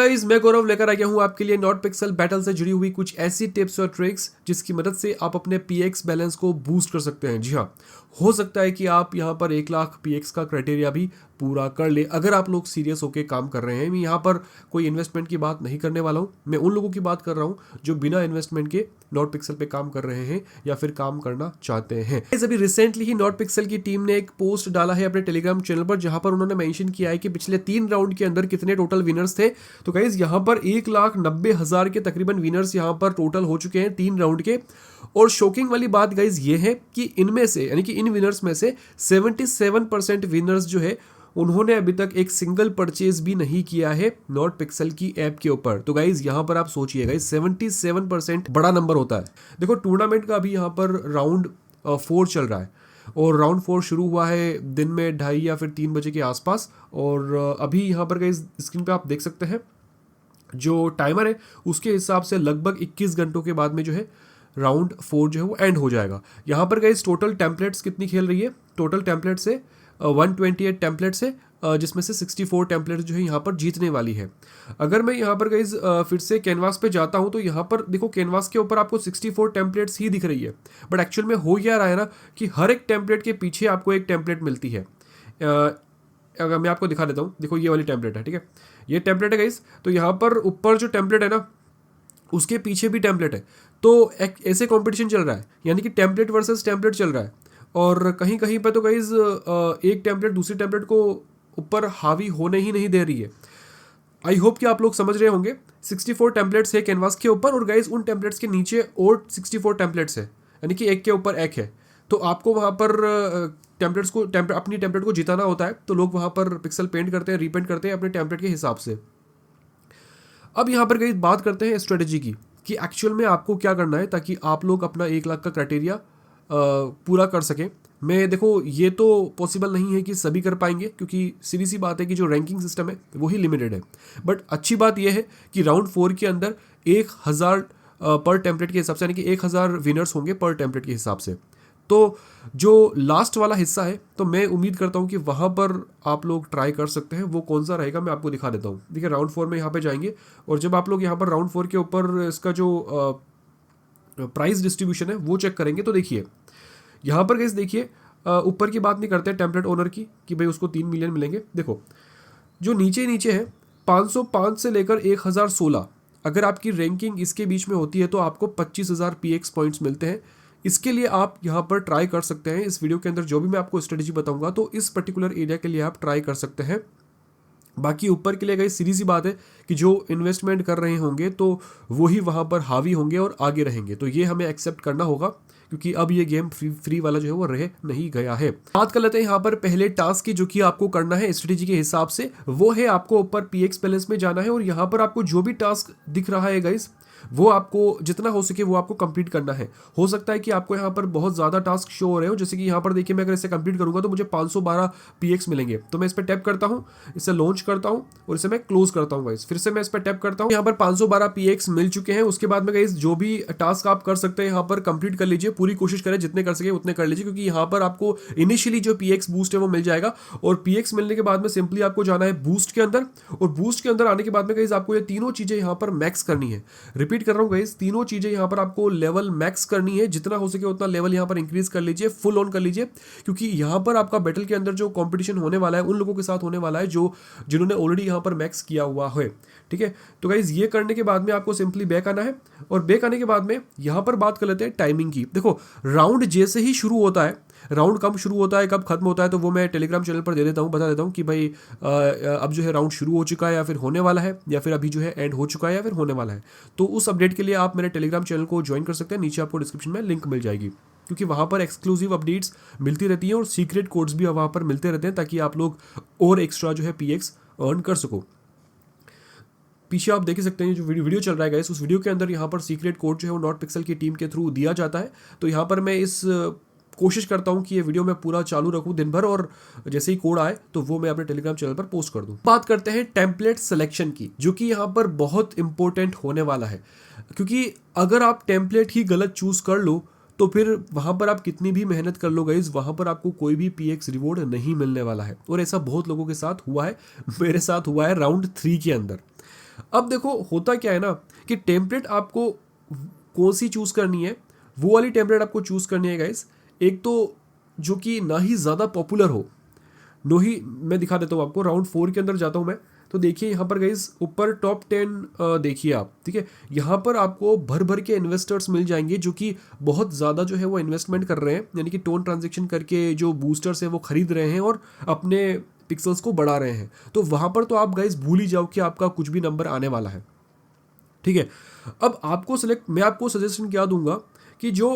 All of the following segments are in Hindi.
गाइस मैं गौरव लेकर आ गया हूँ आपके लिए नॉट पिक्सल बैटल से जुड़ी हुई कुछ ऐसी टिप्स और ट्रिक्स जिसकी मदद से आप अपने पीएक्स बैलेंस को बूस्ट कर सकते हैं। जी हाँ, हो सकता है कि आप यहाँ पर 1 लाख पीएक्स का क्राइटेरिया भी पूरा कर ले अगर आप लोग सीरियस होकर काम कर रहे हैं। मैं यहाँ पर कोई इन्वेस्टमेंट की बात नहीं करने वाला हूँ, मैं उन लोगों की बात कर रहा हूँ जो बिना इन्वेस्टमेंट के नॉट पिक्सल पे काम कर रहे हैं या फिर काम करना चाहते हैं। अभी रिसेंटली ही नॉट पिक्सल की टीम ने एक पोस्ट डाला है अपने टेलीग्राम चैनल पर जहां पर उन्होंने मेंशन किया है कि पिछले 3 राउंड के अंदर कितने टोटल विनर्स थे। तो गाइज यहाँ पर 1,90,000 के तकरीबन विनर्स यहाँ पर टोटल हो चुके हैं 3 राउंड के। और शॉकिंग वाली बात गाइज ये है कि इनमें से यानी कि इन विनर्स में से 77% विनर्स जो है उन्होंने अभी तक एक सिंगल परचेज भी नहीं किया है नॉट पिक्सल की ऐप के ऊपर। तो गाइज यहाँ पर आप सोचिए गाइज 77% बड़ा नंबर होता है। देखो टूर्नामेंट का अभी यहाँ पर राउंड 4 चल रहा है और राउंड 4 शुरू हुआ है दिन में 2:30 या फिर 3 बजे के आसपास। और अभी यहाँ पर गाइज स्क्रीन पे आप देख सकते हैं जो टाइमर है उसके हिसाब से लगभग 21 घंटों के बाद में जो है राउंड 4 जो है वो एंड हो जाएगा। यहाँ पर गाइज टोटल टेम्पलेट्स कितनी खेल रही है, टोटल टेम्पलेट्स है 128 टेम्पलेट्स है, जिसमें से 64 टेम्पलेट्स जो है यहाँ पर जीतने वाली है। अगर मैं यहाँ पर गाइज फिर से कैनवास पे जाता हूँ तो यहाँ पर देखो कैनवास के ऊपर आपको 64 टेम्पलेट्स ही दिख रही है, बट एक्चुअल में हो क्या रहा है ना कि हर एक टेम्पलेट के पीछे आपको एक टेम्पलेट मिलती है। अगर मैं आपको दिखा देता हूँ, देखो ये वाली टेम्पलेट है, ठीक है, ये टेम्पलेट है गाइज। तो यहाँ पर ऊपर जो टेम्पलेट है ना उसके पीछे भी टेम्पलेट है। तो एक ऐसे कॉम्पिटिशन चल रहा है, यानी कि टेम्पलेट वर्सेस टेम्पलेट चल रहा है। और कहीं कहीं पर तो गाइज एक टेम्पलेट दूसरी टेम्पलेट को ऊपर हावी होने ही नहीं दे रही है। आई होप कि आप लोग समझ रहे होंगे। 64 टेम्पलेट्स है कैनवास के ऊपर और गाइज उन टेम्पलेट्स के नीचे और 64 टेम्पलेट्स है, यानी कि एक के ऊपर एक है। तो आपको वहाँ पर टेम्पलेट्स को अपनी टेम्पलेट को जिताना होता है। तो लोग वहाँ पर पिक्सल पेंट करते हैं, रीपेंट करते हैं अपने टेम्पलेट के हिसाब से। अब यहाँ पर गाइज बात करते हैं स्ट्रेटजी की कि एक्चुअल में आपको क्या करना है ताकि आप लोग अपना 1 लाख का क्राइटेरिया पूरा कर सकें। मैं देखो ये तो पॉसिबल नहीं है कि सभी कर पाएंगे क्योंकि सीधी सी बात है कि जो रैंकिंग सिस्टम है वही लिमिटेड है। बट अच्छी बात यह है कि राउंड 4 के अंदर 1,000 पर टेम्पलेट के हिसाब से, यानी कि 1,000 विनर्स होंगे पर टेम्पलेट के हिसाब से। तो जो लास्ट वाला हिस्सा है तो मैं उम्मीद करता हूँ कि वहाँ पर आप लोग ट्राई कर सकते हैं। वो कौन सा रहेगा मैं आपको दिखा देता हूँ। देखिए राउंड 4 में यहाँ पे जाएंगे और जब आप लोग यहाँ पर राउंड 4 के ऊपर इसका जो प्राइस डिस्ट्रीब्यूशन है वो चेक करेंगे तो देखिए यहाँ पर गाइस देखिए ऊपर की बात नहीं करते टेम्पलेट ओनर की कि भाई उसको 3 मिलियन मिलेंगे। देखो जो नीचे नीचे है 505 से लेकर 1,016, अगर आपकी रैंकिंग इसके बीच में होती है तो आपको 25,000 पीएक्स पॉइंट्स मिलते हैं। इसके लिए आप यहाँ पर ट्राई कर सकते हैं। इस वीडियो के अंदर जो भी मैं आपको स्ट्रेटजी बताऊंगा तो इस पर्टिकुलर एरिया के लिए आप ट्राई कर सकते हैं। बाकी ऊपर के लिए गई सीधी सी बात है कि जो इन्वेस्टमेंट कर रहे होंगे तो वही वहाँ पर हावी होंगे और आगे रहेंगे। तो ये हमें एक्सेप्ट करना होगा क्योंकि अब ये गेम फ्री वाला जो है वो रह नहीं गया है। बात कर लेते हैं यहाँ पर पहले टास्क की जो कि आपको करना है स्ट्रेटेजी के हिसाब से। वो है आपको ऊपर पीएक्स बैलेंस में जाना है और यहाँ पर आपको जो भी टास्क दिख रहा है गाइस वो आपको जितना हो सके वो आपको कंप्लीट करना है। हो सकता है कि आपको यहाँ पर बहुत ज़्यादा टास्क शो हो रहे हो, जैसे कि यहाँ पर देखिए मैं अगर इसे कंप्लीट करूँगा तो मुझे 512 पीएक्स मिलेंगे। तो मैं इस पर टैप करता हूँ, इसे लॉन्च करता हूँ और इसे मैं क्लोज करता हूँ गाइस। फिर से मैं इस पर टैप करता हूँ, यहाँ पर 512 पीएक्स मिल चुके हैं। उसके बाद में गाइस जो भी टास्क आप कर सकते हैं यहाँ पर कंप्लीट कर लीजिए, पूरी कोशिश करें जितने कर सके उतने कर लीजिए क्योंकि यहाँ पर आपको इनिशियली जो पीएक्स बूस्ट है वो मिल जाएगा। और पीएक्स मिलने के बाद में सिंपली आपको जाना है बूस्ट के अंदर और बूस्ट के अंदर आने के बाद में गाइस आपको ये तीनों चीज़ें यहाँ पर मैक्स करनी है। रिपीट कर रहा हूँ गाइस, तीनों चीजें यहां पर आपको लेवल मैक्स करनी है। जितना हो सके उतना लेवल यहां पर इंक्रीज कर लीजिए, फुल ऑन कर लीजिए क्योंकि यहां पर आपका बैटल के अंदर जो कंपटीशन होने वाला है उन लोगों के साथ होने वाला है जो जिन्होंने ऑलरेडी यहां पर मैक्स किया हुआ है। ठीक है, तो गाइज ये करने के बाद में आपको सिंपली बैक आना है और बैक आने के बाद में यहां पर बात कर लेते हैं टाइमिंग की। देखो राउंड जैसे ही शुरू होता है, राउंड कब शुरू होता है कब खत्म होता है तो वो मैं टेलीग्राम चैनल पर दे देता हूँ, बता देता हूँ कि भाई अब जो है राउंड शुरू हो चुका है या फिर होने वाला है या फिर अभी जो है एंड हो चुका है या फिर होने वाला है। तो उस अपडेट के लिए आप मेरे टेलीग्राम चैनल को ज्वाइन कर सकते हैं, नीचे आपको डिस्क्रिप्शन में लिंक मिल जाएगी क्योंकि वहाँ पर एक्सक्लूसिव अपडेट्स मिलती रहती हैं और सीक्रेट कोड्स भी वहाँ पर मिलते रहते हैं ताकि आप लोग और एक्स्ट्रा जो है पीएक्स अर्न कर सको। पीछे आप देख ही सकते हैं जो वीडियो चल रहा है गाइस, उस वीडियो के अंदर यहाँ पर सीक्रेट कोड जो है वो नॉट पिक्सल की टीम के थ्रू दिया जाता है। तो यहाँ पर मैं इस कोशिश करता हूँ कि ये वीडियो मैं पूरा चालू रखूँ दिन भर और जैसे ही कोड आए तो वो मैं अपने टेलीग्राम चैनल पर पोस्ट कर दूँ। बात करते हैं टेम्पलेट सिलेक्शन की जो कि यहाँ पर बहुत इंपॉर्टेंट होने वाला है क्योंकि अगर आप टेम्पलेट ही गलत चूज कर लो तो फिर वहाँ पर आप कितनी भी मेहनत कर लो गाइस वहाँ पर आपको कोई भी पीएक्स रिवॉर्ड नहीं मिलने वाला है। और ऐसा बहुत लोगों के साथ हुआ है, मेरे साथ हुआ है राउंड 3 के अंदर। अब देखो होता क्या है ना कि टेम्पलेट आपको कौन सी चूज़ करनी है, वो वाली टेम्पलेट आपको चूज़ करनी है गाइस। एक तो जो कि ना ही ज़्यादा पॉपुलर हो, नो ही, मैं दिखा देता हूँ आपको। राउंड 4 के अंदर जाता हूँ मैं, तो देखिए यहाँ पर गाइज ऊपर टॉप 10 देखिए आप, ठीक है। यहाँ पर आपको भर भर के इन्वेस्टर्स मिल जाएंगे जो कि बहुत ज़्यादा जो है वो इन्वेस्टमेंट कर रहे हैं, यानी कि टोन ट्रांजेक्शन करके जो बूस्टर्स हैं वो खरीद रहे हैं और अपने पिक्सल्स को बढ़ा रहे हैं। तो वहाँ पर तो आप गाइज भूल ही जाओ कि आपका कुछ भी नंबर आने वाला है, ठीक है। अब आपको मैं आपको सजेशन क्या दूंगा कि जो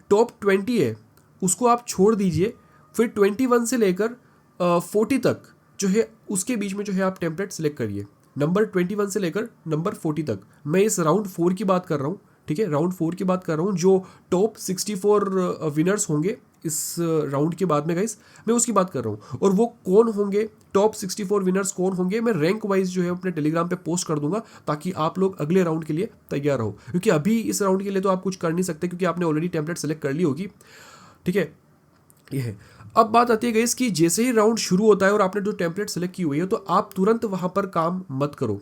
टॉप 20 है उसको आप छोड़ दीजिए, फिर 21 से लेकर 40 तक जो है उसके बीच में जो है आप टेम्पलेट सेलेक्ट करिए। नंबर 21 से लेकर नंबर 40 तक, मैं इस राउंड 4 की बात कर रहा हूँ, ठीक है। राउंड 4 की बात कर रहा हूँ, जो टॉप 64 विनर्स होंगे इस राउंड के बाद में गाइस, मैं उसकी बात कर रहा हूँ। और वो कौन होंगे, टॉप 64 विनर्स कौन होंगे, मैं रैंक वाइज जो है अपने टेलीग्राम पे पोस्ट कर दूंगा, ताकि आप लोग अगले राउंड के लिए तैयार हो। क्योंकि अभी इस राउंड के लिए तो आप कुछ कर नहीं सकते, क्योंकि आपने ऑलरेडी टेम्पलेट सेलेक्ट कर ली होगी, ठीक है। ये है। अब बात आती है गाइस कि जैसे ही राउंड शुरू होता है और आपने जो टेम्पलेट सेलेक्ट की हुई है, तो आप तुरंत वहां पर काम मत करो।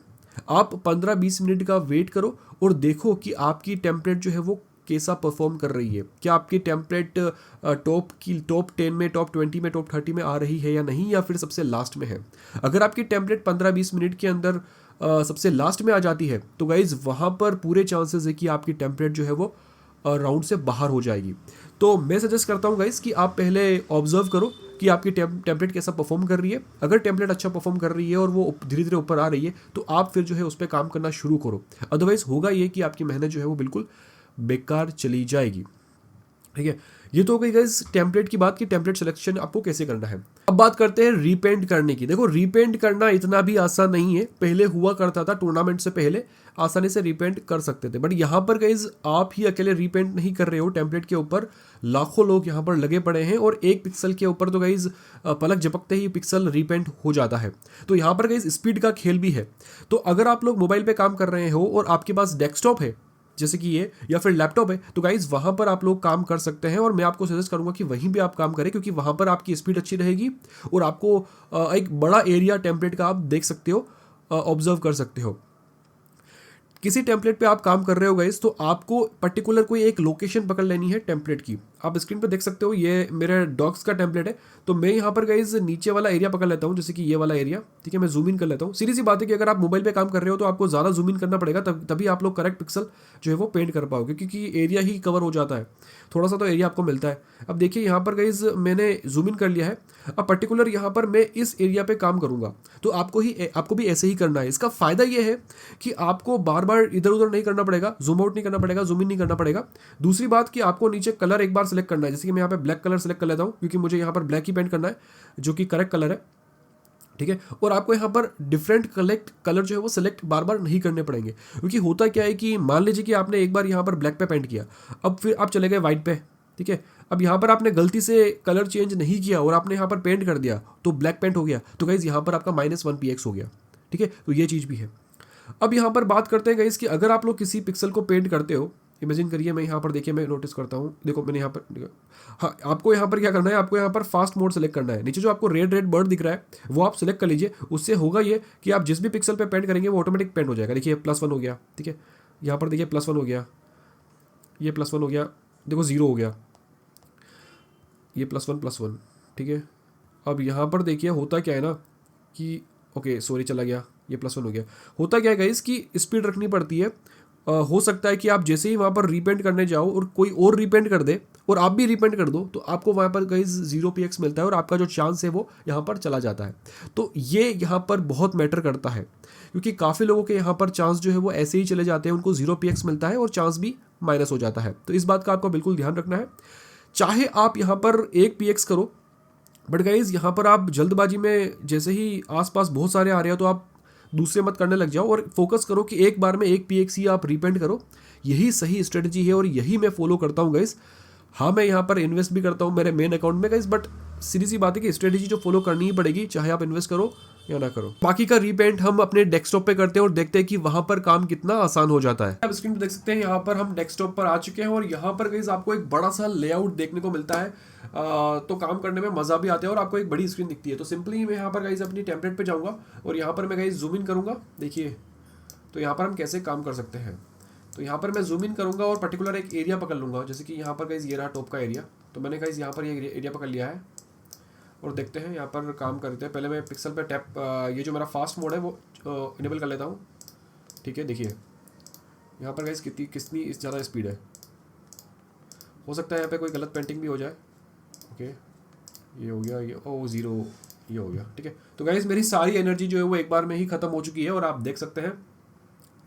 आप 15-20 मिनट का वेट करो और देखो कि आपकी टेम्पलेट जो है वो कैसा परफॉर्म कर रही है। क्या आपकी टेम्पलेट टॉप 10 में, टॉप 20 में, टॉप 30 में आ रही है या नहीं, या फिर सबसे लास्ट में है। अगर आपकी टेम्पलेट 15-20 मिनट के अंदर सबसे लास्ट में आ जाती है, तो गाइज वहाँ पर पूरे चांसेस है कि आपकी टेम्पलेट जो है वो राउंड से बाहर हो जाएगी। तो मैं सजेस्ट करता हूँ गाइस कि आप पहले ऑब्जर्व करो कि आपकी टेम्पलेट कैसा परफॉर्म कर रही है। अगर टेम्पलेट अच्छा परफॉर्म कर रही है और वो धीरे धीरे ऊपर आ रही है, तो आप फिर जो है उस पर काम करना शुरू करो। अदरवाइज होगा ये कि आपकी मेहनत जो है वो बिल्कुल बेकार चली जाएगी, ठीक है। ये तो हो गई गाइस टेम्पलेट की बात कि टेम्पलेट सिलेक्शन आपको कैसे करना है। अब बात करते हैं रीपेंट करने की। देखो रीपेंट करना इतना भी आसान नहीं है, पहले हुआ करता था, टूर्नामेंट से पहले आसानी से रीपेंट कर सकते थे, बट यहाँ पर गाइस आप ही अकेले रीपेंट नहीं कर रहे हो। टेम्पलेट के ऊपर लाखों लोग यहाँ पर लगे पड़े हैं और एक पिक्सल के ऊपर तो गाइस पलक झपकते ही पिक्सल रीपेंट हो जाता है। तो यहाँ पर गाइस स्पीड का खेल भी है। तो अगर आप लोग मोबाइल पे काम कर रहे हो और आपके पास डेस्कटॉप है जैसे कि ये, या फिर लैपटॉप है, तो गाइज वहाँ पर आप लोग काम कर सकते हैं। और मैं आपको सजेस्ट करूँगा कि वहीं पे आप काम करें, क्योंकि वहाँ पर आपकी स्पीड अच्छी रहेगी और आपको एक बड़ा एरिया टेम्पलेट का आप देख सकते हो, ऑब्जर्व कर सकते हो। किसी टेम्पलेट पे आप काम कर रहे हो गाइस, तो आपको पर्टिकुलर कोई एक लोकेशन पकड़ लेनी है टेम्पलेट की। आप स्क्रीन पे देख सकते हो, ये मेरे डॉग्स का टेम्पलेट है, तो मैं यहाँ पर गाइस नीचे वाला एरिया पकड़ लेता हूँ, जैसे कि ये वाला एरिया, ठीक है। मैं जूम इन कर लेता हूँ। सीधी सी बात है कि अगर आप मोबाइल पे काम कर रहे हो तो आपको ज़्यादा जूम इन करना पड़ेगा, तभी आप लोग करेक्ट पिक्सल जो है वो पेंट कर पाओगे, क्योंकि एरिया ही कवर हो जाता है, थोड़ा सा तो एरिया आपको मिलता है। अब देखिए यहाँ पर गाइज मैंने जूम इन कर लिया है। अब पर्टिकुलर यहाँ पर मैं इस एरिया पे काम करूँगा, तो आपको भी ऐसे ही करना है। इसका फ़ायदा ये है कि आपको बार बार इधर उधर नहीं करना पड़ेगा, जूम आउट नहीं करना पड़ेगा, जूम इन नहीं करना पड़ेगा। दूसरी बात कि आपको नीचे कलर एक बार सेलेक्ट करना है, जैसे कि मैं यहाँ पे ब्लैक कलर सेलेक्ट कर लेता हूँ, क्योंकि मुझे यहाँ पर ब्लैक ही पेंट करना है, जो कि करेक्ट कलर है, ठीक है। और आपको यहाँ पर डिफरेंट कलर जो है वो सिलेक्ट बार बार नहीं करने पड़ेंगे, क्योंकि होता क्या है कि मान लीजिए कि आपने एक बार यहाँ पर ब्लैक पे पेंट किया, अब फिर आप चले गए वाइट पे, ठीक है। अब यहाँ पर आपने गलती से कलर चेंज नहीं किया और आपने यहाँ पर पेंट कर दिया, तो ब्लैक पेंट हो गया, तो गाइज यहाँ पर आपका -1 px हो गया, ठीक है। तो ये चीज़ भी है। अब यहाँ पर बात करते हैं गाइस कि अगर आप लोग किसी पिक्सल को पेंट करते हो, इमेजिन करिए, मैं यहाँ पर देखिए, मैं नोटिस करता हूँ, देखो मैंने यहाँ पर, हाँ आपको यहाँ पर क्या करना है, आपको यहाँ पर फास्ट मोड सेलेक्ट करना है। नीचे जो आपको रेड रेड बर्ड दिख रहा है वो आप सेलेक्ट कर लीजिए। उससे होगा ये कि आप जिस भी पिक्सल पे पेंट करेंगे वो ऑटोमेटिक पेंट हो जाएगा। देखिए +1 हो गया, ठीक है। यहाँ पर देखिए +1 हो गया, ये +1 हो गया, देखो 0 हो गया, ये +1, ठीक है। अब यहाँ पर देखिए होता क्या है ना कि ओके सॉरी चला गया, ये +1 हो गया। होता क्या है गाइस कि स्पीड रखनी पड़ती है। हो सकता है कि आप जैसे ही वहाँ पर रीपेंट करने जाओ और कोई और रीपेंट कर दे और आप भी रीपेंट कर दो, तो आपको वहाँ पर गाइस 0 px मिलता है और आपका जो चांस है वो यहाँ पर चला जाता है। तो ये यहाँ पर बहुत मैटर करता है, क्योंकि काफ़ी लोगों के यहाँ पर चांस जो है वो ऐसे ही चले जाते हैं, उनको 0 px मिलता है और चांस भी माइनस हो जाता है। तो इस बात का आपको बिल्कुल ध्यान रखना है। चाहे आप यहाँ पर 1 px करो, बट गाइज यहाँ पर आप जल्दबाजी में जैसे ही आसपास बहुत सारे आ रहे हो तो आप दूसरे मत करने लग जाओ और फोकस करो कि एक बार में 1 px ही आप रीपेंट करो। यही सही स्ट्रेटजी है और यही मैं फॉलो करता हूँ गाइज। हाँ मैं यहाँ पर इन्वेस्ट भी करता हूँ मेरे मेन अकाउंट में गाइज, बट सीधी सी बात है कि स्ट्रेटजी जो फॉलो करनी ही पड़ेगी, चाहे आप इन्वेस्ट करो या ना करो। बाकी का रीपेंट हम अपने डेस्कटॉप पे करते हैं और देखते हैं कि वहां पर काम कितना आसान हो जाता है। आप स्क्रीन पे देख सकते हैं, यहाँ पर हम डेस्कटॉप पर आ चुके हैं और यहाँ पर गाइस आपको एक बड़ा सा लेआउट देखने को मिलता है। तो काम करने में मजा भी आता है और आपको एक बड़ी स्क्रीन दिखती है। तो सिंपली मैं यहाँ पर गाइस अपनी टेम्पलेट पे जाऊंगा और यहाँ पर मैं गाइस जूम इन करूंगा। देखिए तो यहाँ पर हम कैसे काम कर सकते हैं, तो यहाँ पर मैं जूम इन करूँगा और पर्टिकुलर एक एरिया पकड़ लूँगा, जैसे कि यहाँ पर गाइस ये रहा टॉप का एरिया। तो मैंने गाइस यहाँ पर ये एरिया पकड़ लिया है और देखते हैं यहाँ पर काम करते हैं। पहले मैं पिक्सल पे टैप, ये जो मेरा फास्ट मोड है वो इनेबल कर लेता हूँ। ठीक है, देखिए यहाँ पर गाइस कितनी ज़्यादा स्पीड है। हो सकता है यहाँ पे कोई गलत पेंटिंग भी हो जाए। ओके, ये हो गया, ये ओ 0, ये हो गया। ठीक है, तो गाइस मेरी सारी एनर्जी जो है वो एक बार में ही ख़त्म हो चुकी है और आप देख सकते हैं।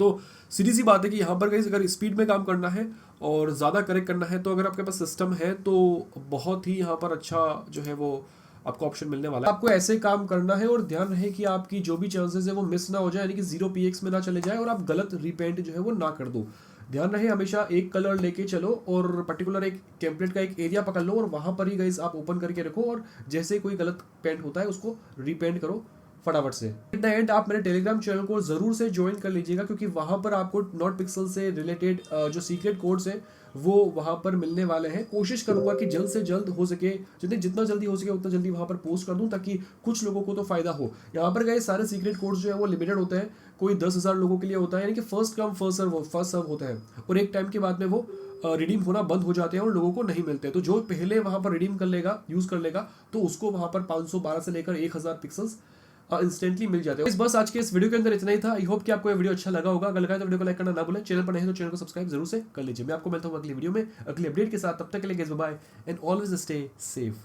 तो सीधी सी बात है कि यहाँ पर गाइस अगर स्पीड में काम करना है और ज़्यादा करेक्ट करना है, तो अगर आपके पास सिस्टम है तो बहुत ही यहाँ पर अच्छा जो है वो आपको ऑप्शन मिलने वाला है। आपको ऐसे काम करना है और ध्यान रहे कि आपकी जो भी चांसेस है वो मिस ना हो जाए, यानी कि 0 px में ना चले जाए और आप गलत रीपेंट जो है वो ना कर दो। ध्यान रहे हमेशा एक कलर लेके चलो और पर्टिकुलर एक टेम्पलेट का एक एरिया पकड़ लो और वहां पर ही गाइस आप ओपन करके रखो और जैसे कोई गलत पेंट होता है उसको रीपेंट करो फटाफट से। एट द एंड आप मेरे टेलीग्राम चैनल को जरूर से ज्वाइन कर लीजिएगा, क्योंकि वहां पर आपको नॉट पिक्सल से रिलेटेड जो सीक्रेट कोड्स है वो वहां पर मिलने वाले हैं। कोशिश करूंगा कि जल्द से जल्द हो सके, जितना जल्दी हो सके उतना जल्दी वहां पर पोस्ट कर दूं ताकि कुछ लोगों को तो फायदा हो। यहाँ पर गए सारे सीक्रेट कोड्स जो है वो लिमिटेड होते हैं, कोई 10,000 लोगों के लिए होता है, यानी कि फर्स्ट कम फर्स्ट सर्व होता है और एक टाइम के बाद में वो रिडीम होना बंद हो जाते हैं और लोगों को नहीं मिलते। तो जो पहले वहां पर रिडीम कर लेगा, यूज कर लेगा, तो उसको वहां पर 512 से लेकर 1000 पिक्सल्स इंस्टेंटली मिल जाते हैं। इस बस आज के इस वीडियो के अंदर इतना ही था। आई होप कि आपको ये वीडियो अच्छा लगा होगा। अगर लगा है तो वीडियो को लाइक करना ना भूलें। चैनल पर नहीं तो चैनल को सब्सक्राइब जरूर से कर लीजिए। मैं आपको मिलता हूँ अगली वीडियो में अगली अपडेट के साथ। तब तक के लिए guys bye bye and always stay safe.